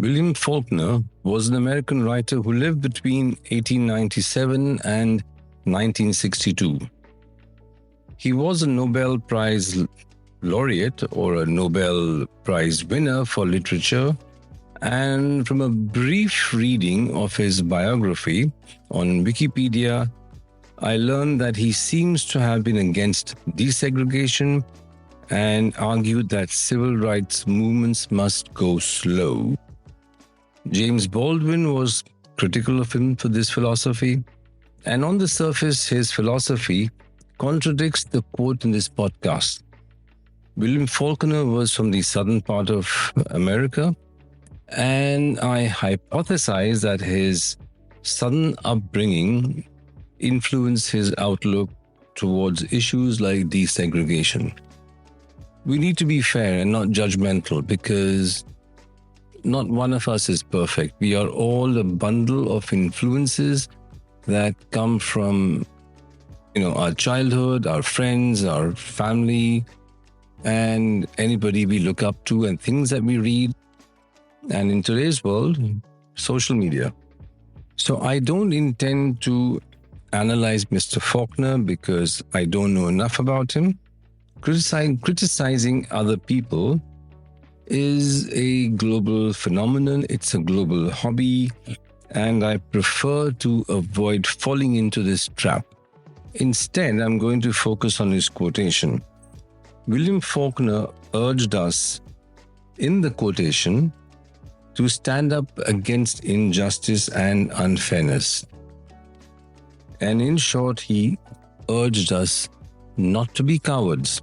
William Faulkner was an American writer who lived between 1897 and 1962. He was a Nobel Prize laureate or a Nobel Prize winner for literature, and from a brief reading of his biography on Wikipedia, I learned that he seems to have been against desegregation and argued that civil rights movements must go slow. James Baldwin was critical of him for this philosophy, and on the surface, his philosophy contradicts the quote in this podcast. William Faulkner was from the southern part of America, and I hypothesize that his southern upbringing influenced his outlook towards issues like desegregation. We need to be fair and not judgmental because not one of us is perfect. We are all a bundle of influences that come from, our childhood, our friends, our family, and anybody we look up to and things that we read. And in today's world, social media. So I don't intend to analyze Mr. Faulkner because I don't know enough about him. Criticizing other people is a global phenomenon. It's a global hobby, and I prefer to avoid falling into this trap. Instead, I'm going to focus on his quotation. William Faulkner urged us in the quotation to stand up against injustice and unfairness. And in short, he urged us not to be cowards.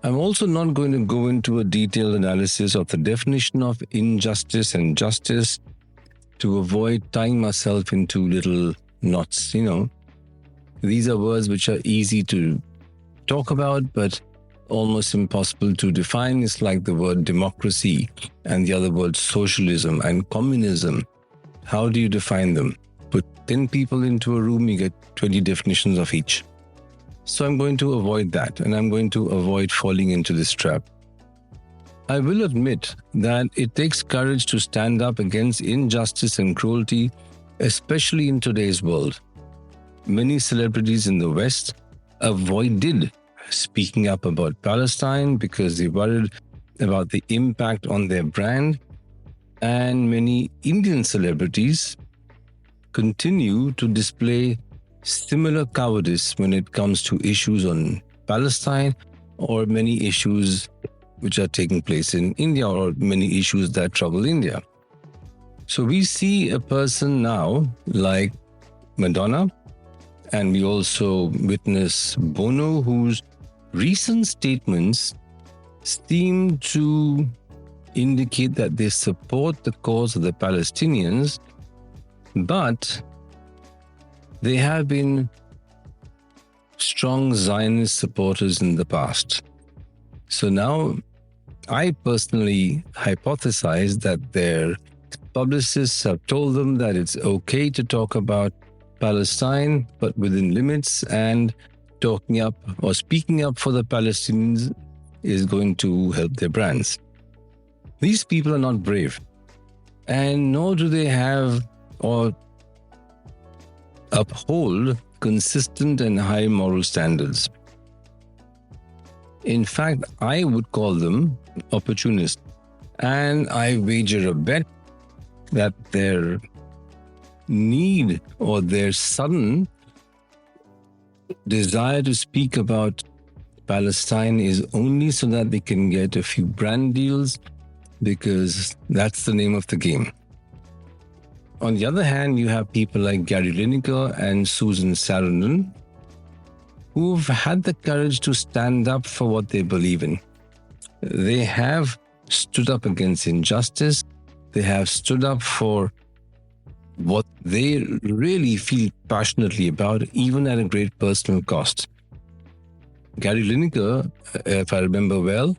I'm also not going to go into a detailed analysis of the definition of injustice and justice to avoid tying myself into little knots. These are words which are easy to talk about, but almost impossible to define. It's like the word democracy and the other word socialism and communism. How do you define them? Put 10 people into a room, you get 20 definitions of each. So I'm going to avoid that, and I'm going to avoid falling into this trap. I will admit that it takes courage to stand up against injustice and cruelty, especially in today's world. Many celebrities in the West avoided speaking up about Palestine because they worried about the impact on their brand, and many Indian celebrities continue to display similar cowardice when it comes to issues on Palestine or many issues which are taking place in India or many issues that trouble India. So we see a person now like Madonna, and we also witness Bono, whose recent statements seem to indicate that they support the cause of the Palestinians, but they have been strong Zionist supporters in the past. So now I personally hypothesize that their publicists have told them that it's okay to talk about Palestine, but within limits, and talking up or speaking up for the Palestinians is going to help their brands. These people are not brave, and nor do they have or uphold consistent and high moral standards. In fact, I would call them opportunists, and I wager a bet that their need or their sudden desire to speak about Palestine is only so that they can get a few brand deals, because that's the name of the game. On the other hand, you have people like Gary Lineker and Susan Sarandon, who've had the courage to stand up for what they believe in. They have stood up against injustice. They have stood up for what they really feel passionately about, even at a great personal cost. Gary Lineker, if I remember well,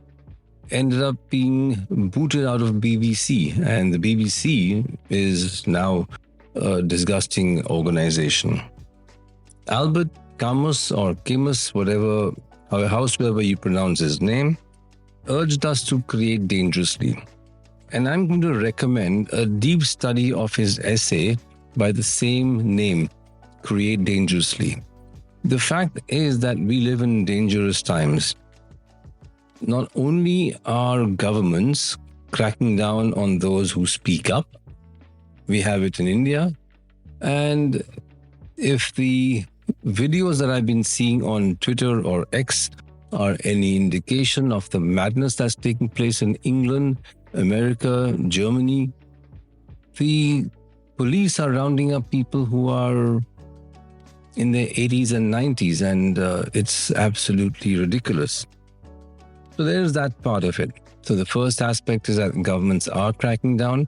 ended up being booted out of BBC, and the BBC is now a disgusting organization. Albert Camus or Camus, however you pronounce his name, urged us to create dangerously. And I'm going to recommend a deep study of his essay by the same name, Create Dangerously. The fact is that we live in dangerous times. Not only are governments cracking down on those who speak up, we have it in India, and if the videos that I've been seeing on Twitter or X are any indication of the madness that's taking place in England, America, Germany, the police are rounding up people who are in their 80s and 90s, and it's absolutely ridiculous. So there's that part of it. So the first aspect is that governments are cracking down.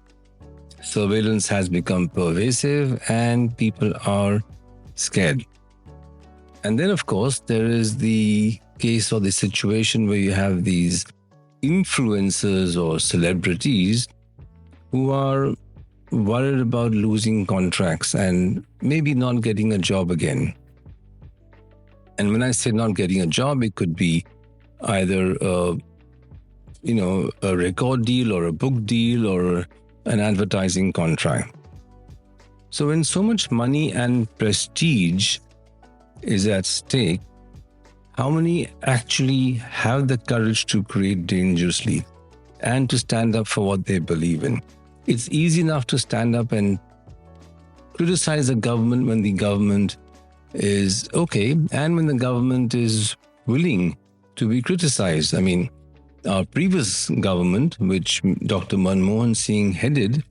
Surveillance has become pervasive and people are scared. And then, of course, there is the case or the situation where you have these influencers or celebrities who are worried about losing contracts and maybe not getting a job again. And when I say not getting a job, it could be either a record deal or a book deal or an advertising contract. So when so much money and prestige is at stake, how many actually have the courage to create dangerously and to stand up for what they believe in? It's easy enough to stand up and criticize the government when the government is okay and when the government is willing to be criticized. I mean, our previous government, which Dr. Manmohan Singh headed,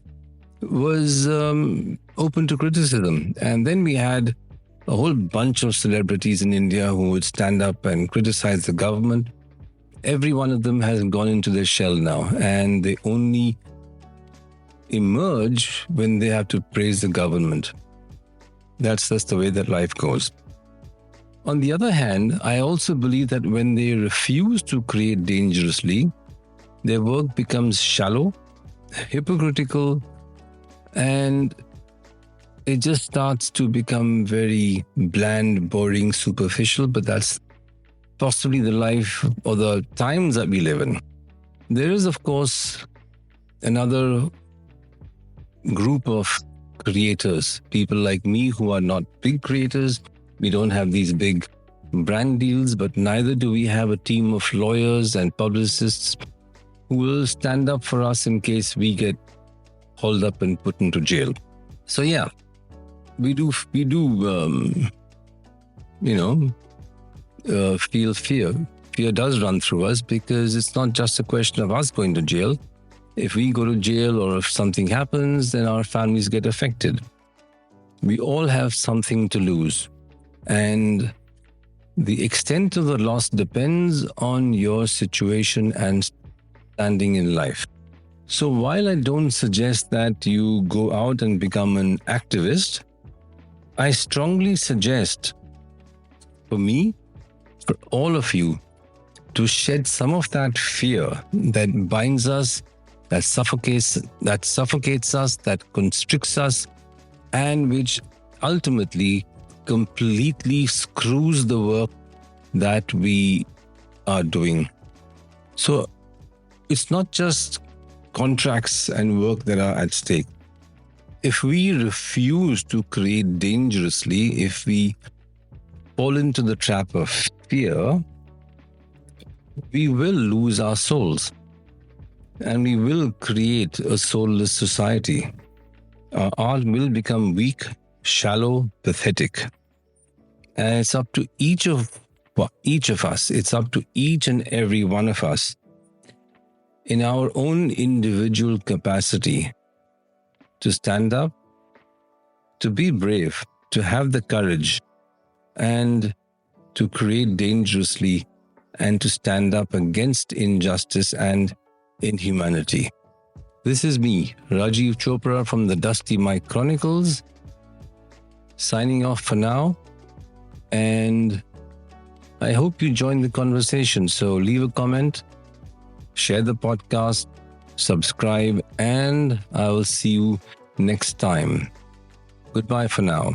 was open to criticism. And then we had a whole bunch of celebrities in India who would stand up and criticize the government. Every one of them has gone into their shell now, and they only emerge when they have to praise the government. That's just the way that life goes. On the other hand, I also believe that when they refuse to create dangerously, their work becomes shallow, hypocritical, and it just starts to become very bland, boring, superficial, but that's possibly the life or the times that we live in. There is, of course, another group of creators, people like me who are not big creators. We don't have these big brand deals, but neither do we have a team of lawyers and publicists who will stand up for us in case we get hauled up and put into jail. So yeah, we do feel fear. Fear does run through us because it's not just a question of us going to jail. If we go to jail or if something happens, then our families get affected. We all have something to lose. And the extent of the loss depends on your situation and standing in life. So while I don't suggest that you go out and become an activist, I strongly suggest for me, for all of you, to shed some of that fear that binds us, that suffocates us, that constricts us, and which ultimately completely screws the work that we are doing. So it's not just contracts and work that are at stake. If we refuse to create dangerously, if we fall into the trap of fear, we will lose our souls and we will create a soulless society. Our art will become weak, shallow, pathetic. And it's up to each of us, it's up to each and every one of us in our own individual capacity to stand up, to be brave, to have the courage, and to create dangerously, and to stand up against injustice and inhumanity. This is me, Rajiv Chopra from the Dusty Mike Chronicles, signing off for now. And I hope you join the conversation. So leave a comment, share the podcast, subscribe, and I will see you next time. Goodbye for now.